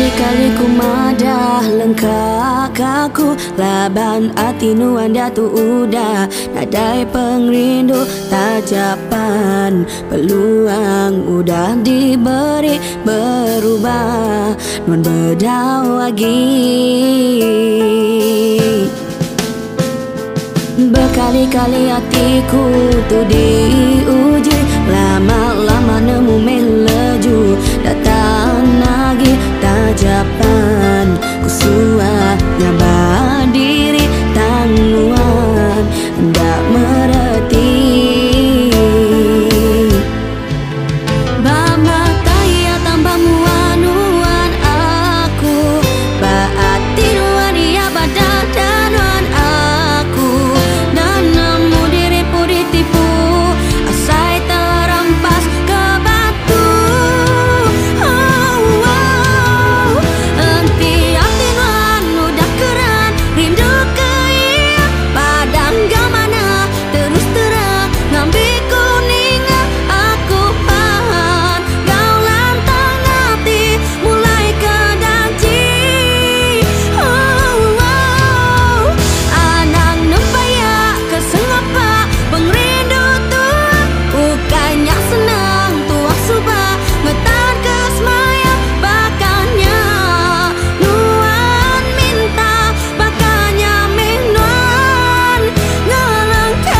Berkali-kali ku madah lengkak aku, laban hati nuanda tu udah nadai pengrindu tajapan. Peluang udah diberi berubah, non bedau lagi. Berkali-kali hatiku tuh diuji, lama-lama nemu melaju, datang lagi tajapan. Kusuahnya berdiri tangguhan, hendak mereti. Bamatai tambah muanuan aku, baati nuan ia badan danuan aku. Dan nemu diriku ditipu, asai terampas ke batu. Enti hati nuan udah keran, rindu ke ia padang gamana terus terang ngambil kuning aku pahan. Kau lantang hati mulai kedanci. Anang nempaya kesengapa pengrindu tua, bukannya senang tua subah ngetar kesmaya. Bakanya nuan minta, bakanya minuan ngelengkap.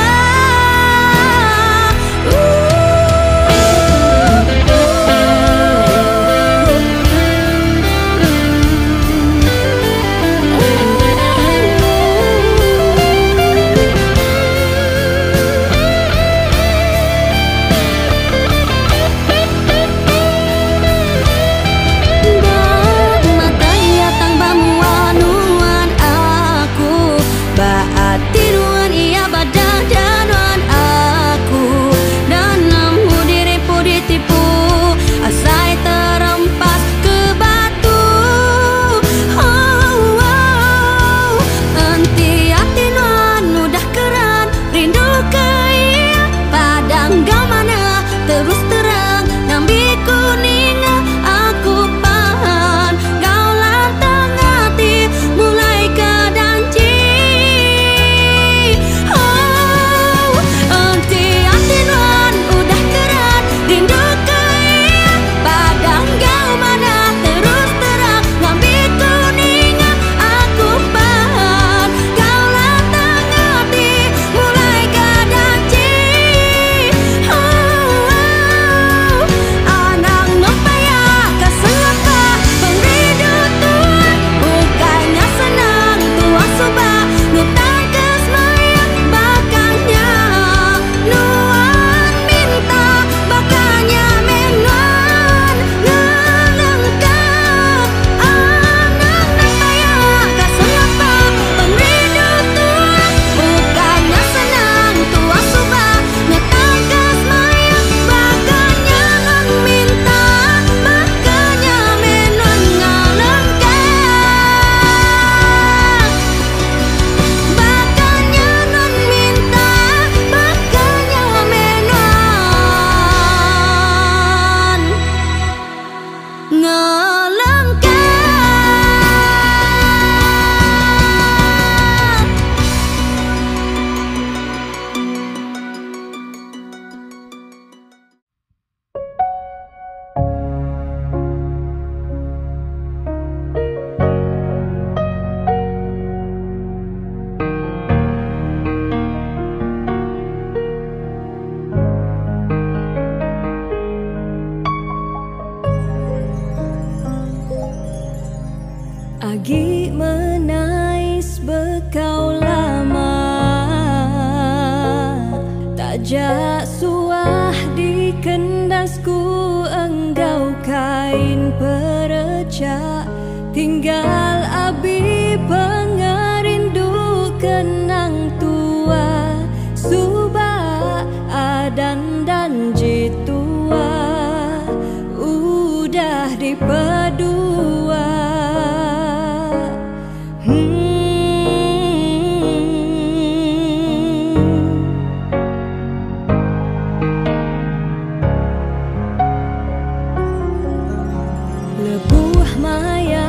Mata ia tambah muanuan aku, baati nuan ia badan danuan aku. Dan nemu diriku ditipu, asai terempas ke batu. Enti hati nuan udah keran, rindu ke ia padang gamana terus terang ngambil kuning aku pahan. Kau lantang hati mulai kedanci. Enti hati nuan udah keran, rindu ke ia padang gamana terus terang ngambil kuning aku pahan. Kau lantang hati mulai kedanci. Anang nempaya kesengapa pengrindu tua, bukannya senang tua subah ngetang kesmaya. Bakanya nuan minta, bakanya minuan ngelengkap. Anang nempaya kesengapa pengrindu tua, bukannya senang tua subah ngetang kesmaya. Bakanya non minta, bakanya minuan ngelengkap. Bakanya non minta, bakanya minuan Agi menais bekau lama, tajak suah di kendasku enggau kain perecak. Tinggal abi pengerindu kenang tua, subah adan dan jitua udah dipedua. Lebuh maya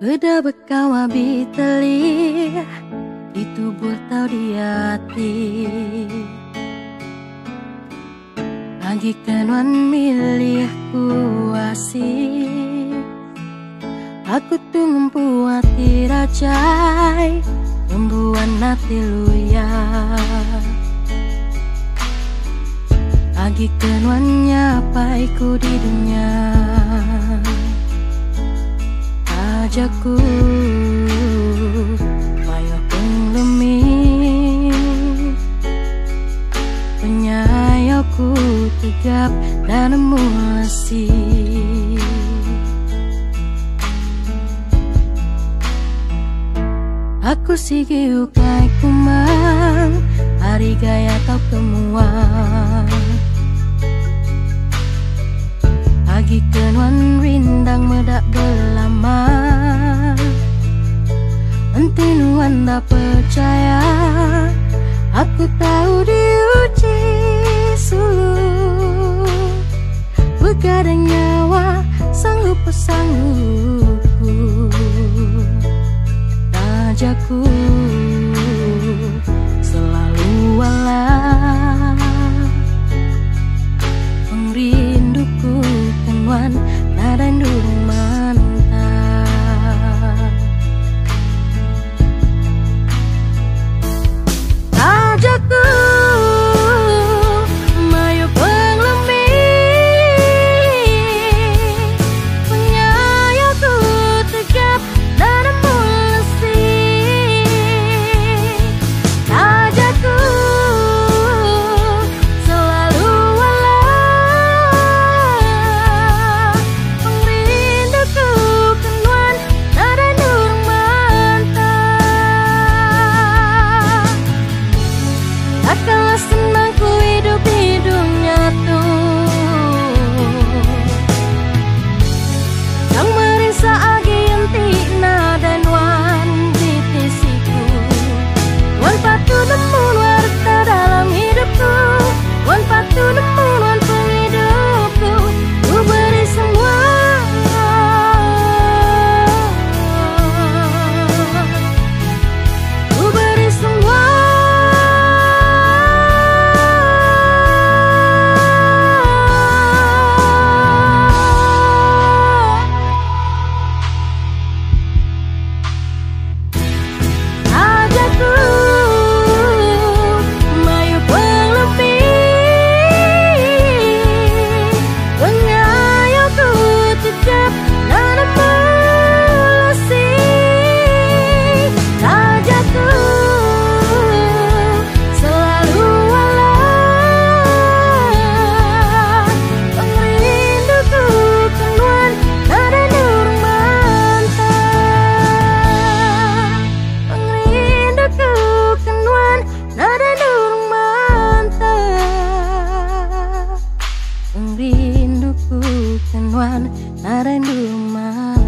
Beda bekawa biteli di tubuh tau di hati. Lagi kenuan milih kuasi, aku tuh ngumpu hati rajai, membuat hati luya. Lagi kenuan nyapaiku di dunia, ajaku mayo penglemi, penyayaku tegap dan mulasi. Aku sigi ukai kumang, hari gaya tau kemuang. Lagi kenuan rindang medak belama, entinuan tak percaya. Aku tahu diuji suluh, begadang nyawa sanggup pesanggupku. Rajaku selalu walah, merinduku kenuan nada durung mantap. Rajaku mayo penglemi, penyayaku tegap dan mulasi. Rajaku selalu walah, merinduku kenuan nada durung mantap. Takkanlah senang ku hidup di dunia tuh, yang merisa agi entina dan wan di tisiku. Wan patu nemun warta dalam hidupku, wan patu nemun wan penghidupku. Ku beri semua, ku beri semua. Rajaku mayo penglemi, penyayaku tegap dan mulasi. Rajaku selalu walah, merinduku kenuan nada durung mantap. Merinduku kenuan nada durung mantap. Merinduku kenuan nada durung mantap.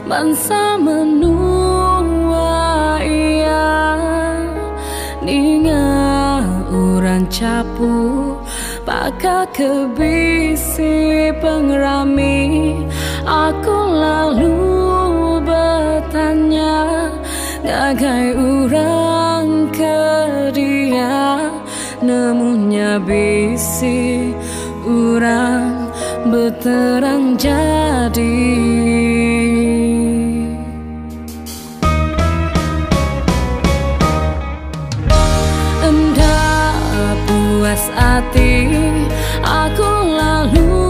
Bangsa menua iya ninga uran capu Paka kebisi pengrami. Aku lalu bertanya ngagai urang ke dia, nemunya bisi urang berterang jadi. Puas hati aku lalu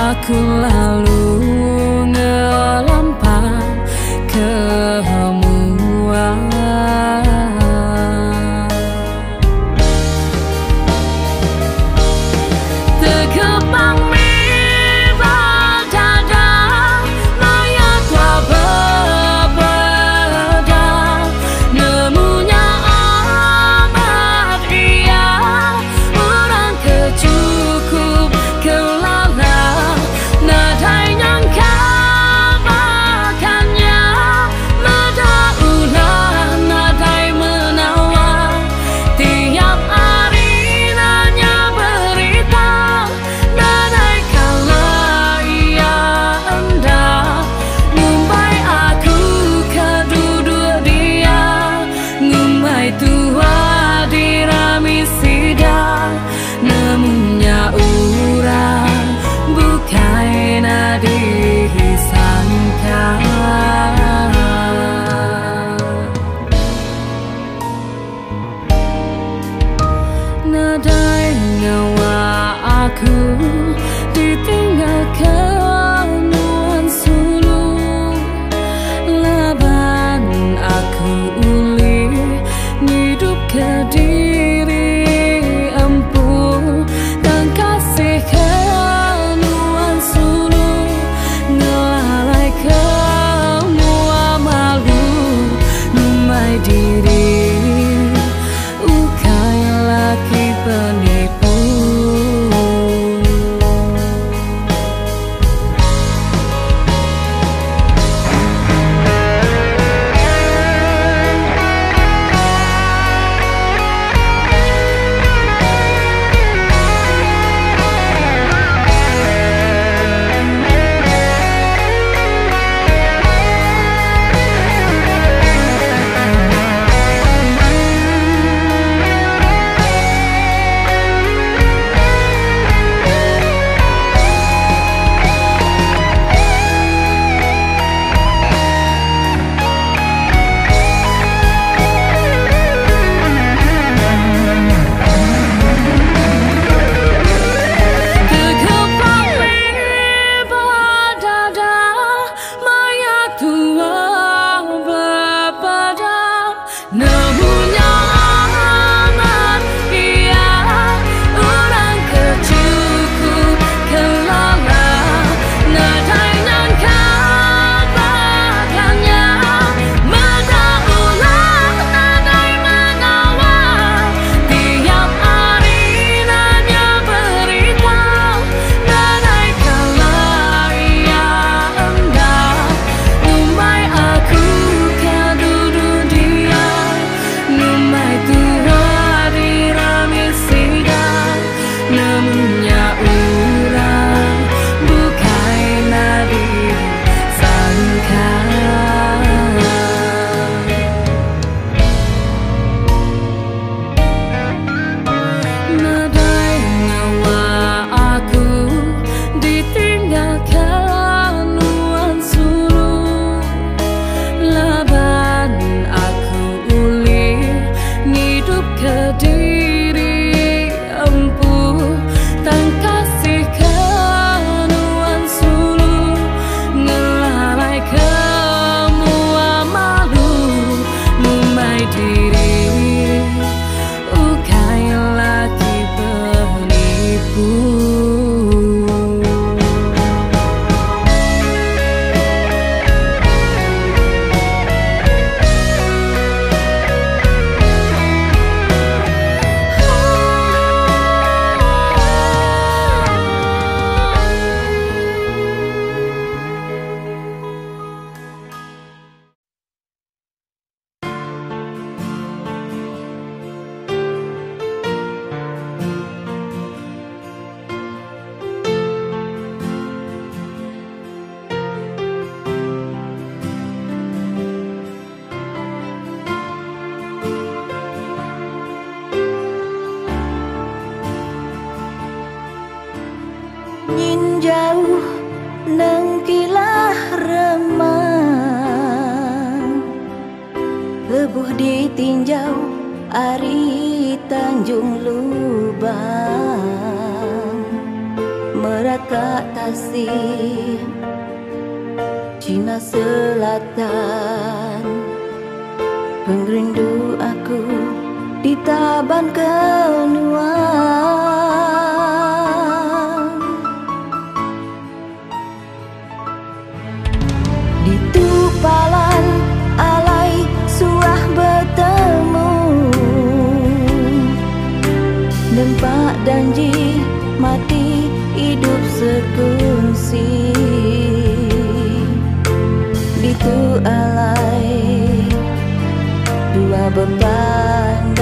aku lalu ngelampang kemuan. Terkepang mira dada, layar tua berbeda, nemunya amat ia, orang kecukup kelala, nadai nyangka makannya, nada ulah, nadai menawar, tiap hari nanya berita, nadai kala ia hendak ngumbai aku keduduk dia, ngumbai tua dirami sidang, nemunya urang bukai nadi sangka. Nadai nyawa aku ditinggalkan nuan sulung, laban aku uli hidup ke diri empu, dan kasih ke nuan sulung, ngelalai kemua malu, numai diri ukai laki penipu. Lebuh ditinjau Ari Tanjung Lubang. Kak Tasik, Cina Selatan. Pengrindu aku di Taban Kenuan, di Tupalan alai suah bertemu, nempak janji mati hidup sekongsi. Di tu alai dua beban